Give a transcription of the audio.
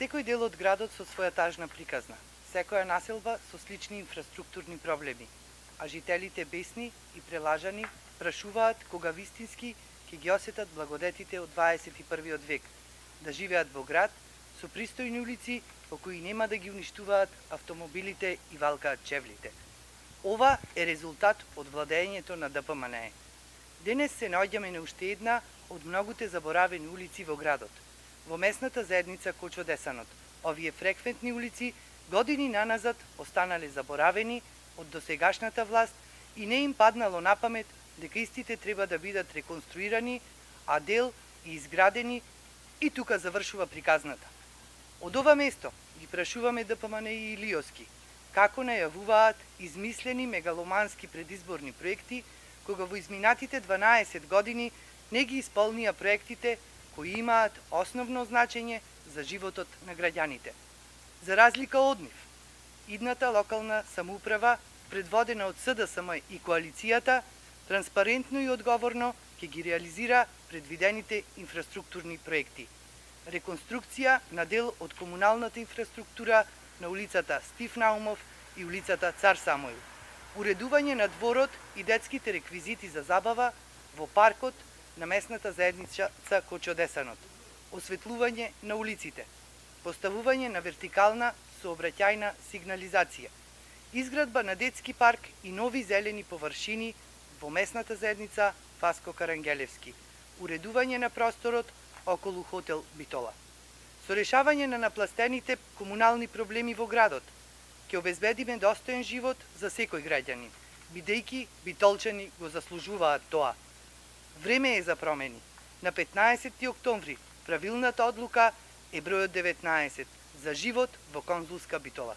Секој дел од градот со своја тажна приказна, секоја населба со слични инфраструктурни проблеми, а жителите бесни и прелажани прашуваат кога вистински ќе ги осетат благодетите од 21. век, да живеат во град со пристојни улици по кои нема да ги уништуваат автомобилите и валкаат чевлите. Ова е резултат од владењето на ДПМНЕ. Денес се наоѓаме на уште една од многуте заборавени улици во градот. Во месната заедница Кочо Десанот, овие фреквентни улици години наназад останале заборавени од досегашната власт и не им паднало на памет дека истите треба да бидат реконструирани, а дел и изградени, и тука завршува приказната. Од ова место ги прашуваме ДПМНЕ и Илиоски како најавуваат измислени мегаломански предизборни проекти, кога во изминатите 12 години не ги исполнија проектите кои имаат основно значење за животот на граѓаните. За разлика од нив, идната локална самоуправа, предводена од СДСМ и коалицијата, транспарентно и одговорно ќе ги реализира предвидените инфраструктурни проекти. Реконструкција на дел од комуналната инфраструктура на улицата Стив Наумов и улицата Цар Самуил, уредување на дворот и детските реквизити за забава во паркот на месната заедница Кочо Десанот, осветлување на улиците, поставување на вертикална сообраќајна сигнализација, изградба на детски парк и нови зелени површини во месната заедница Васко Карангелевски, уредување на просторот околу хотел Битола. Со решавање на напластените комунални проблеми во градот, ќе обезбедиме достоен живот за секој граѓанин, бидејќи битолчани го заслужуваат тоа. Време е за промени. На 15. октомври правилната одлука е бројот 19 за живот во конзулска Битола.